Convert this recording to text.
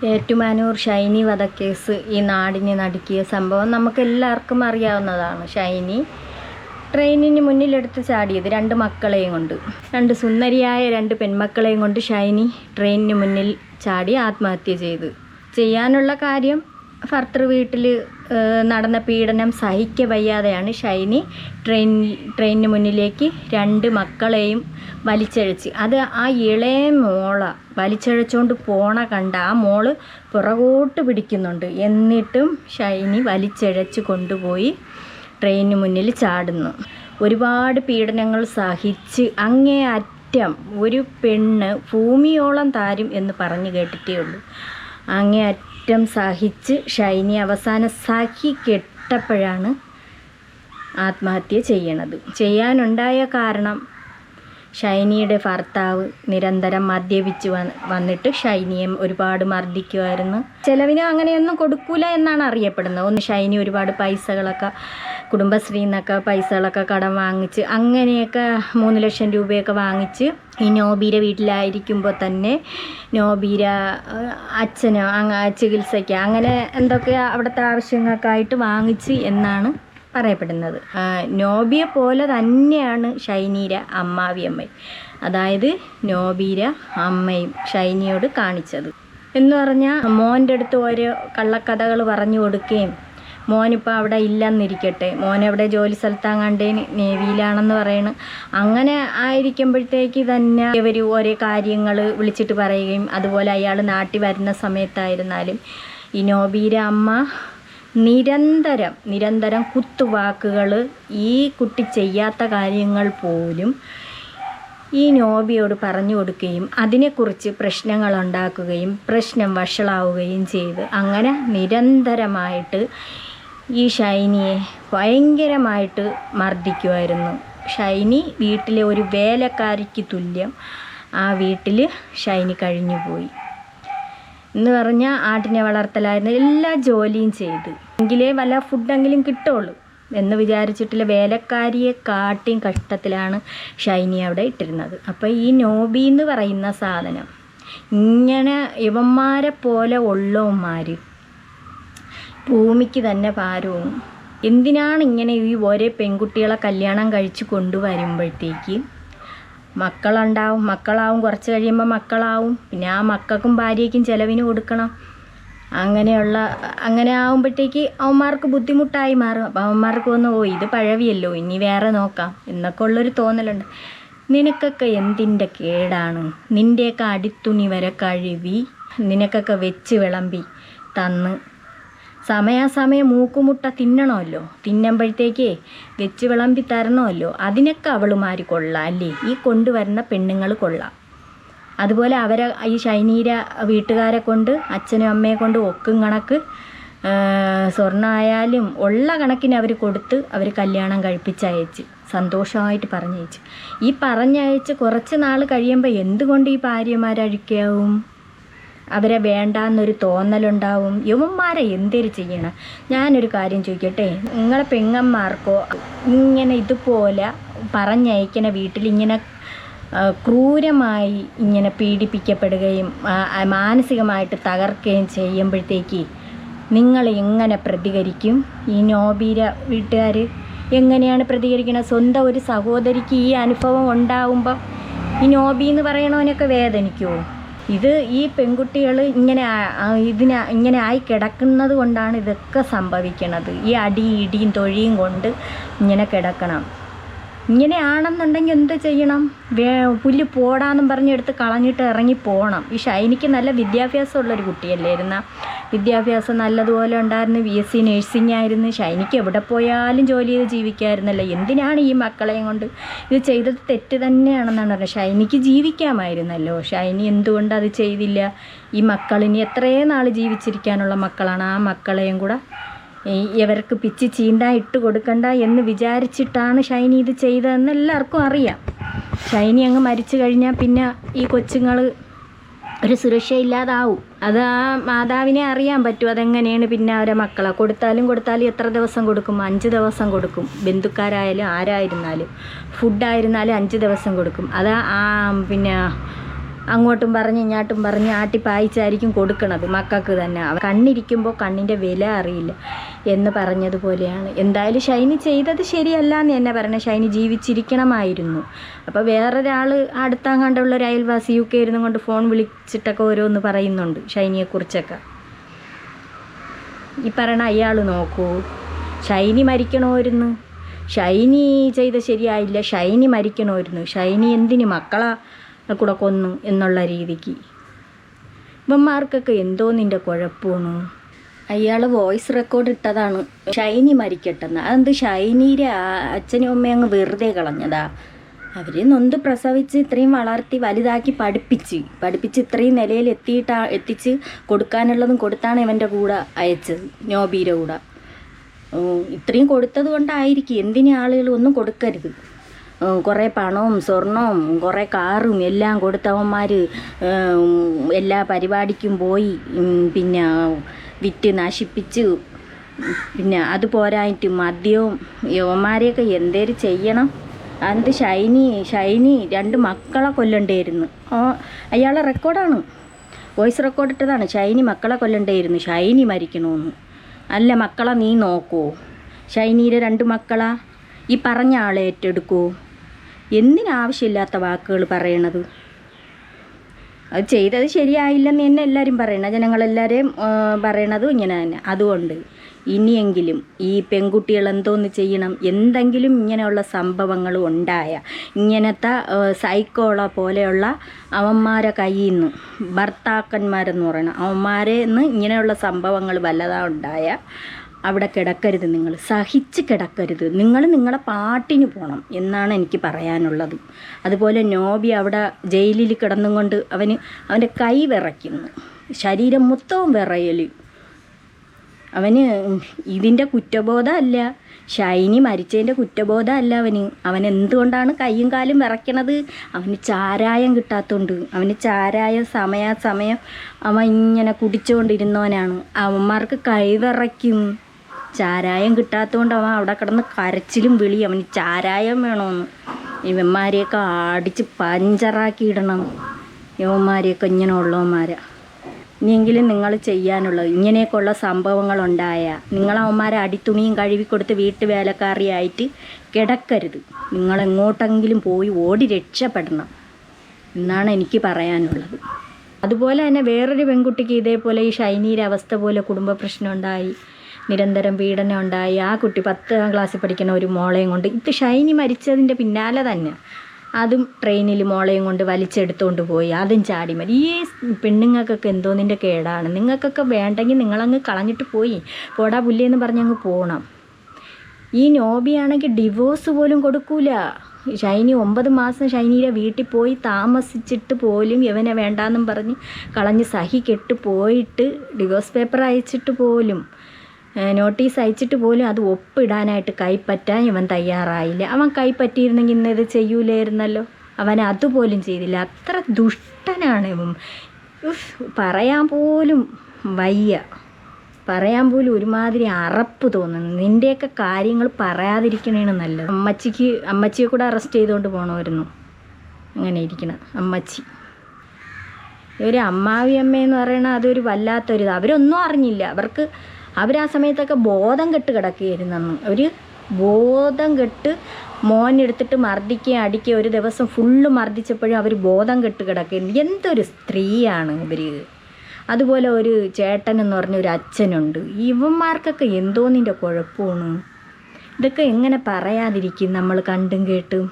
ഏറ്റുമാനൂർ ഷൈനി വധക്കേസ് ഈ നാടിനെ നടുക്കിയ സംഭവം നമുക്കെല്ലാവർക്കും അറിയാവുന്നതാണ്. ഷൈനി ട്രെയിനിന് മുന്നിലെടുത്ത് ചാടിയത് 2 മക്കളെയും കൊണ്ട്, 2 സുന്ദരിയായ 2 പെൺമക്കളെയും കൊണ്ട് ഷൈനി ട്രെയിനിന് മുന്നിൽ ചാടി ആത്മഹത്യ ചെയ്യാനുള്ള കാര്യം ഭർത്തൃ വീട്ടിൽ നടന്ന പീഡനം സഹിക്ക വയ്യാതെയാണ് ഷൈനി ട്രെയിനിന് മുന്നിലേക്ക് 2 മക്കളെയും വലിച്ചഴച്ച്, അത് ആ ഇളയ മോള വലിച്ചഴച്ചുകൊണ്ട് പോണ കണ്ട ആ മോള് പുറകോട്ട് പിടിക്കുന്നുണ്ട്. എന്നിട്ടും ഷൈനി വലിച്ചഴച്ച് കൊണ്ടുപോയി ട്രെയിനിന് മുന്നിൽ ചാടുന്നു. ഒരുപാട് പീഡനങ്ങൾ സഹിച്ച് അങ്ങേ അറ്റം ഒരു പെണ്ണ് ഭൂമിയോളം താരും എന്ന് പറഞ്ഞു കേട്ടിട്ടേ ഉള്ളൂ. അങ്ങേ അറ്റം സഹിച്ച് ഷൈനി അവസാനം കെട്ടപ്പോഴാണ് ആത്മഹത്യ ചെയ്യാനുണ്ടായ കാരണം ഷൈനിയുടെ ഭർത്താവ് നിരന്തരം മദ്യപിച്ച് വന്നിട്ട് ഷൈനിയെ ഒരുപാട് മർദ്ദിക്കുമായിരുന്നു. ചിലവിന് അങ്ങനെയൊന്നും കൊടുക്കൂല എന്നാണ് അറിയപ്പെടുന്നത്. ഒന്ന് ഷൈനി ഒരുപാട് പൈസകളൊക്കെ കുടുംബശ്രീയിൽ നിന്നൊക്കെ പൈസകളൊക്കെ കടം വാങ്ങിച്ച് അങ്ങനെയൊക്കെ 3 ലക്ഷം രൂപയൊക്കെ വാങ്ങിച്ച് ഈ നോബീര വീട്ടിലായിരിക്കുമ്പോൾ തന്നെ നോബീര അച്ഛനോ ചികിത്സയ്ക്ക് അങ്ങനെ എന്തൊക്കെ അവിടുത്തെ ആവശ്യങ്ങൾക്കായിട്ട് വാങ്ങിച്ച് എന്നാണ് പറയപ്പെടുന്നത്. നോബിയെ പോലെ തന്നെയാണ് ഷൈനിയുടെ അമ്മാവിയമ്മയും, അതായത് നോബീര അമ്മയും ഷൈനിയോട് കാണിച്ചത് എന്ന് പറഞ്ഞാൽ മോൻ്റെ അടുത്ത് ഓരോ കള്ളക്കഥകൾ പറഞ്ഞു കൊടുക്കുകയും, മോനിപ്പോൾ അവിടെ ഇല്ലെന്നിരിക്കട്ടെ, മോനവിടെ ജോലി സ്ഥലത്താങ്ങാണ്ട് നേവിയിലാണെന്ന് പറയണം, അങ്ങനെ ആയിരിക്കുമ്പോഴത്തേക്ക് തന്നെ ഇവർ ഓരോ കാര്യങ്ങൾ വിളിച്ചിട്ട് പറയുകയും, അതുപോലെ അയാൾ നാട്ടിൽ വരുന്ന സമയത്തായിരുന്നാലും ഈ നോബീര അമ്മ നിരന്തരം കുത്തുവാക്കുകൾ, ഈ കുട്ടി ചെയ്യാത്ത കാര്യങ്ങൾ പോലും ഈ നോബിയോട് പറഞ്ഞു കൊടുക്കുകയും അതിനെക്കുറിച്ച് പ്രശ്നങ്ങൾ ഉണ്ടാക്കുകയും പ്രശ്നം വഷളാവുകയും ചെയ്ത് അങ്ങനെ നിരന്തരമായിട്ട് ഈ ഷൈനിയെ ഭയങ്കരമായിട്ട് മർദ്ദിക്കുമായിരുന്നു. ഷൈനി വീട്ടിലെ ഒരു വേലക്കാരിക്ക് തുല്യം ആ വീട്ടിൽ ഷൈനി കഴിഞ്ഞുപോയി എന്ന് പറഞ്ഞാൽ ആട്ടിനെ വളർത്തലായിരുന്നു, എല്ലാ ജോലിയും ചെയ്ത് എങ്കിലേ വല്ല ഫുഡെങ്കിലും കിട്ടുള്ളൂ എന്ന് വിചാരിച്ചിട്ടുള്ള വേലക്കാരിയെ കാട്ടിയും കഷ്ടത്തിലാണ് ഷൈനി അവിടെ ഇട്ടിരുന്നത്. അപ്പോൾ ഈ നോബി എന്ന് പറയുന്ന സാധനം ഇങ്ങനെ ഇവന്മാരെ പോലെ ഉള്ളവന്മാർ ഭൂമിക്ക് തന്നെ ഭാരവും. എന്തിനാണ് ഇങ്ങനെ ഈ ഓരോ പെൺകുട്ടികളെ കല്യാണം കഴിച്ച് കൊണ്ടുവരുമ്പോഴത്തേക്ക് മക്കളാവും കുറച്ച് കഴിയുമ്പോൾ മക്കളാവും, പിന്നെ ആ മക്കൾക്കും ഭാര്യയ്ക്കും ചിലവിന് കൊടുക്കണം. അങ്ങനെ ആകുമ്പോഴത്തേക്ക് അവന്മാർക്ക് ബുദ്ധിമുട്ടായി മാറും. അപ്പോൾ അവന്മാർക്ക് ഇത് പഴവിയല്ലോ, ഇനി വേറെ നോക്കാം എന്നൊക്കെ ഉള്ളൊരു തോന്നലുണ്ട്. നിനക്കൊക്കെ എന്തിൻ്റെ കേടാണ്? നിൻ്റെയൊക്കെ അടിത്തുണി വരെ കഴുകി നിനക്കൊക്കെ വെച്ച് വിളമ്പി തന്ന് സമയാസമയം മൂക്കുമുട്ട തിന്നണമല്ലോ, തിന്നുമ്പോഴത്തേക്കേ വെച്ച് വിളമ്പി തരണമല്ലോ, അതിനൊക്കെ അവളുമാർ കൊള്ളാം അല്ലേ? ഈ കൊണ്ടുവരുന്ന പെണ്ണുങ്ങൾ കൊള്ളാം. അതുപോലെ ഈ ഷൈനീര വീട്ടുകാരെ കൊണ്ട് അച്ഛനും അമ്മയെ കൊണ്ട് ഒക്കും കണക്ക് സ്വർണ്ണമായാലും ഉള്ള കണക്കിന് അവർ കൊടുത്ത് അവർ കല്യാണം കഴിപ്പിച്ചയച്ച് സന്തോഷമായിട്ട് പറഞ്ഞയച്ച്. ഈ പറഞ്ഞയച്ച് കുറച്ച് നാൾ കഴിയുമ്പോൾ എന്തുകൊണ്ട് ഈ ഭാര്യമാരഴിക്കാവും? അവരെ വേണ്ടാന്നൊരു തോന്നലുണ്ടാവും. യുവന്മാരെ എന്തൊരു ചെയ്യണം? ഞാനൊരു കാര്യം ചോദിക്കട്ടെ, നിങ്ങളെ പെങ്ങന്മാർക്കോ ഇങ്ങനെ ഇതുപോലെ പറഞ്ഞയക്കുന്ന വീട്ടിൽ ഇങ്ങനെ ക്രൂരമായി ഇങ്ങനെ പീഡിപ്പിക്കപ്പെടുകയും മാനസികമായിട്ട് തകർക്കുകയും ചെയ്യുമ്പോഴത്തേക്ക് നിങ്ങൾ എങ്ങനെ പ്രതികരിക്കും? ഈ നോബീര വീട്ടുകാർ എങ്ങനെയാണ് പ്രതികരിക്കുന്നത്? സ്വന്തം ഒരു സഹോദരിക്ക് ഈ അനുഭവം ഉണ്ടാവുമ്പോൾ ഈ നോബി എന്ന് പറയണവനൊക്കെ വേദനിക്കുമോ? ഇത് ഈ പെൺകുട്ടികൾ ഇങ്ങനെ ആയി കിടക്കുന്നത് കൊണ്ടാണ് ഇതൊക്കെ സംഭവിക്കുന്നത്. ഈ ഇടിയും തൊഴിയും കൊണ്ട് ഇങ്ങനെ കിടക്കണം. ഇങ്ങനെയാണെന്നുണ്ടെങ്കിൽ എന്ത് ചെയ്യണം? പുല്ല് പോടാന്നും പറഞ്ഞെടുത്ത് കളഞ്ഞിട്ട് ഇറങ്ങി പോകണം. ഈ ഷൈനിക്ക് നല്ല വിദ്യാഭ്യാസമുള്ളൊരു കുട്ടിയല്ലായിരുന്ന, വിദ്യാഭ്യാസം നല്ലതുപോലെ ഉണ്ടായിരുന്നു, BSc നഴ്സിംഗ് ആയിരുന്നു. ഷൈനിക്ക് എവിടെ പോയാലും ജോലി ചെയ്ത് ജീവിക്കാമായിരുന്നല്ലോ. എന്തിനാണ് ഈ മക്കളെയും കൊണ്ട് ഇത് ചെയ്തത്? തെറ്റ് തന്നെയാണെന്നാണ് പറഞ്ഞത്. ഷൈനിക്ക് ജീവിക്കാമായിരുന്നല്ലോ, ഷൈനി എന്തുകൊണ്ട് അത് ചെയ്തില്ല? ഈ മക്കളിനി എത്രയോ നാൾ ജീവിച്ചിരിക്കാനുള്ള മക്കളാണ്. ആ മക്കളെയും കൂടെ ഇവർക്ക് പിച്ച് ചീന്താൻ ഇട്ട് കൊടുക്കണ്ട എന്ന് വിചാരിച്ചിട്ടാണ് ഷൈനി ഇത് ചെയ്തതെന്ന് എല്ലാവർക്കും അറിയാം. ഷൈനി അങ്ങ് മരിച്ചു കഴിഞ്ഞാൽ പിന്നെ ഈ കൊച്ചുങ്ങൾ ഒരു സുരക്ഷയില്ലാതാവും. അത് ആ മാതാവിനെ അറിയാൻ പറ്റും അതെങ്ങനെയാണ്. പിന്നെ അവരെ മക്കളെ കൊടുത്താലും എത്ര ദിവസം കൊടുക്കും? 5 ദിവസം കൊടുക്കും. ബന്ധുക്കാരായാലും ആരായിരുന്നാലും ഫുഡായിരുന്നാലും 5 ദിവസം കൊടുക്കും. അത് പിന്നെ അങ്ങോട്ടും പറഞ്ഞ് ഇങ്ങോട്ടും പറഞ്ഞ് ആട്ടിപ്പായിച്ചായിരിക്കും കൊടുക്കണത് മക്കൾക്ക് തന്നെ. കണ്ണിരിക്കുമ്പോൾ കണ്ണിൻ്റെ വില അറിയില്ല എന്ന് പറഞ്ഞതുപോലെയാണ്. എന്തായാലും ഷൈനി ചെയ്തത് ശരിയല്ല എന്ന് തന്നെ പറയണേ. ഷൈനി ജീവിച്ചിരിക്കണമായിരുന്നു. അപ്പോൾ വേറൊരാൾ അടുത്താങ്ങാണ്ടുള്ളൊരു അയൽവാസി UK ഇരുന്നും കൊണ്ട് ഫോൺ വിളിച്ചിട്ടൊക്കെ ഓരോന്ന് പറയുന്നുണ്ട് ഷൈനിയെക്കുറിച്ചൊക്കെ. ഈ പറയണ അയാൾ നോക്കൂ, ഷൈനി മരിക്കണമായിരുന്നു. ഷൈനി ചെയ്ത ശരിയായില്ല, ഷൈനി മരിക്കണമായിരുന്നു. ഷൈനി എന്തിന് മക്കളെ കൂടെ കൊന്നു എന്നുള്ള രീതിക്ക്. ഇവന്മാർക്കൊക്കെ എന്തോ നിൻ്റെ കുഴപ്പമാണ്. അയാൾ വോയിസ് റെക്കോർഡ് ഇട്ടതാണ് ഷൈനി മരിക്കട്ടെന്ന്. അതെന്ത് ഷൈനിയുടെ അച്ഛനും അമ്മയും അങ്ങ് വെറുതെ കളഞ്ഞതാ. അവർ നൊന്ത് പ്രസവിച്ച് ഇത്രയും വളർത്തി വലുതാക്കി പഠിപ്പിച്ച് ഇത്രയും നിലയിൽ എത്തിച്ച് കൊടുക്കാനുള്ളതും കൊടുത്താണ് ഇവൻ്റെ കൂടെ അയച്ചത്, നോബിയുടെ കൂടെ. ഇത്രയും കൊടുത്തത് കൊണ്ടായിരിക്കും. എന്തിന് ആളുകൾ ഒന്നും കൊടുക്കരുത്. കുറേ പണവും സ്വർണവും കുറേ കാറും എല്ലാം കൊടുത്തവന്മാർ എല്ലാ പരിപാടിക്കും പോയി, പിന്നെ വിറ്റ് നശിപ്പിച്ച്, പിന്നെ അത് പോരായിട്ട് മദ്യവും. യവന്മാരെയൊക്കെ എന്തേലും ചെയ്യണം. അത് ഷൈനി 2 മക്കളെ കൊല്ലണ്ടായിരുന്നു. അയാളെ റെക്കോർഡാണ്, വോയിസ് റെക്കോർഡ് ഇട്ടതാണ്. ഷൈനി മക്കളെ കൊല്ലണ്ടായിരുന്നു, ഷൈനി മരിക്കണമെന്ന്. അല്ല, മക്കളെ നീ നോക്കൂ. ഷൈനിയുടെ 2 മക്കളാ ഈ പറഞ്ഞ ആളെ ഏറ്റെടുക്കൂ. എന്തിനാവശ്യമില്ലാത്ത വാക്കുകൾ പറയണത്? അത് ചെയ്തത് ശരിയായില്ലെന്ന് തന്നെ എല്ലാവരും പറയണം, ജനങ്ങളെല്ലാവരും പറയണതും ഇങ്ങനെ തന്നെ. അതുകൊണ്ട് ഇനിയെങ്കിലും ഈ പെൺകുട്ടികൾ എന്തോന്ന് ചെയ്യണം, എന്തെങ്കിലും ഇങ്ങനെയുള്ള സംഭവങ്ങൾ ഉണ്ടായ, ഇങ്ങനത്തെ സൈക്കോള പോലെയുള്ള അവന്മാരെ കയ്യിൽ നിന്ന്, ഭർത്താക്കന്മാരെന്ന് പറയണം, അവന്മാരെ നിന്ന് ഇങ്ങനെയുള്ള സംഭവങ്ങൾ വല്ലതാ ഉണ്ടായ അവിടെ കിടക്കരുത്. നിങ്ങൾ സഹിച്ച് കിടക്കരുത്. നിങ്ങളെ പാട്ടിന് പോകണം എന്നാണ് എനിക്ക് പറയാനുള്ളത്. അതുപോലെ നോബി അവിടെ ജയിലിൽ കിടന്നും കൊണ്ട് അവൻ്റെ കൈ വിറയ്ക്കുന്നു, ശരീരം മൊത്തവും വിറയൽ. അവന് ഇതിൻ്റെ കുറ്റബോധമല്ല, ഷൈനി മരിച്ചതിൻ്റെ കുറ്റബോധമല്ല അവൻ എന്തുകൊണ്ടാണ് കൈയും കാലും വിറയ്ക്കണത്? അവന് ചാരായം കിട്ടാത്തതുകൊണ്ട്. അവന് ചാരായം സമയാസമയം അവൻ ഇങ്ങനെ കുടിച്ചുകൊണ്ടിരുന്നവനാണ്. അവന്മാർക്ക് കൈ വിറയ്ക്കും. ചാരായം കിട്ടാത്തതുകൊണ്ട് അവൻ അവിടെ കിടന്ന് കരച്ചിലും വിളി. അവന് ചാരായം വേണമെന്ന്. ഇവന്മാരെയൊക്കെ അടിച്ച് പഞ്ചറാക്കി ഇടണം. ഇവന്മാരെയൊക്കെ ഇങ്ങനെ ഉള്ളവന്മാരാ. ഇനിയെങ്കിലും നിങ്ങൾ ചെയ്യാനുള്ളത്, ഇങ്ങനെയൊക്കെയുള്ള സംഭവങ്ങളുണ്ടായ നിങ്ങളവന്മാരെ അടിത്തുണിയും കഴുകി കൊടുത്ത് വീട്ടുവേലക്കാരിയായിട്ട് കിടക്കരുത്. നിങ്ങളെങ്ങോട്ടെങ്കിലും പോയി ഓടി രക്ഷപ്പെടണം എന്നാണ് എനിക്ക് പറയാനുള്ളത്. അതുപോലെ തന്നെ വേറൊരു പെൺകുട്ടിക്ക് ഇതേപോലെ ഈ ഷൈനിയുടെ അവസ്ഥ പോലെ കുടുംബ പ്രശ്നം ഉണ്ടായി, നിരന്തരം പീഡനം ഉണ്ടായി. ആ കുട്ടി 10ാം ക്ലാസ്സിൽ പഠിക്കുന്ന ഒരു മോളെയും കൊണ്ട്, ഇത് ഷൈനി മരിച്ചതിൻ്റെ പിന്നാലെ തന്നെ അതും ട്രെയിനിൽ മോളെയും കൊണ്ട് വലിച്ചെടുത്തുകൊണ്ട് പോയി, അതും ചാടി മരി. ഈ പെണ്ണുങ്ങൾക്കൊക്കെ എന്തോ നിൻ്റെ കേടാണ്. നിങ്ങൾക്കൊക്കെ വേണ്ടെങ്കിൽ നിങ്ങളങ്ങ് കളഞ്ഞിട്ട് പോയി പോടാ പുല്ലേന്ന് പറഞ്ഞങ്ങ് പോകണം. ഈ നോബിയാണെങ്കിൽ ഡിവോഴ്സ് പോലും കൊടുക്കൂല. ഷൈനി 9 മാസം ഷൈനിയുടെ വീട്ടിൽ പോയി താമസിച്ചിട്ട് പോലും ഇവനെ വേണ്ടാന്നും പറഞ്ഞ് കളഞ്ഞ് സഹി കെട്ട് പോയിട്ട് ഡിവോഴ്സ് പേപ്പർ അയച്ചിട്ട് പോലും, നോട്ടീസ് അയച്ചിട്ട് പോലും അത് ഒപ്പിടാനായിട്ട് കൈപ്പറ്റാൻ ഇവൻ തയ്യാറായില്ല. അവൻ കൈപ്പറ്റിയിരുന്നെങ്കിൽ ഇന്നത് ചെയ്യൂലായിരുന്നല്ലോ. അവൻ അതുപോലും ചെയ്തില്ല. അത്ര ദുഷ്ടനാണ് ഇവൻ. പറയാൻ പോലും വയ്യ, പറയാൻ പോലും ഒരുമാതിരി അറപ്പ് തോന്നുന്നു. നിൻ്റെയൊക്കെ കാര്യങ്ങൾ പറയാതിരിക്കണേണ് നല്ലത്. അമ്മച്ചിയെ കൂടെ അറസ്റ്റ് ചെയ്തുകൊണ്ട് പോകണമായിരുന്നു. അങ്ങനെ ഇരിക്കണം അമ്മച്ചി. ഒരു അമ്മാവി അമ്മയെന്ന് പറയണത് അതൊരു വല്ലാത്തൊരിത്. അവരൊന്നും അറിഞ്ഞില്ല. അവരാ സമയത്തൊക്കെ ബോധം കെട്ട് കിടക്കുകയായിരുന്നു. ഒരു ബോധം കെട്ട് മോനെടുത്തിട്ട് മർദ്ദിക്കുകയും അടിക്കുകയും ഒരു ദിവസം ഫുള്ള് മർദ്ദിച്ചപ്പോഴും അവർ ബോധം കെട്ട് കിടക്കുകയായിരുന്നു. എന്തൊരു സ്ത്രീയാണ് ഇവർ. അതുപോലെ ഒരു ചേട്ടനെന്ന് പറഞ്ഞ ഒരു അച്ഛനുണ്ട്. ഇവന്മാർക്കൊക്കെ എന്തോ നിൻ്റെ കുഴപ്പമാണ്. ഇതൊക്കെ എങ്ങനെ പറയാതിരിക്കും നമ്മൾ കണ്ടും കേട്ടും.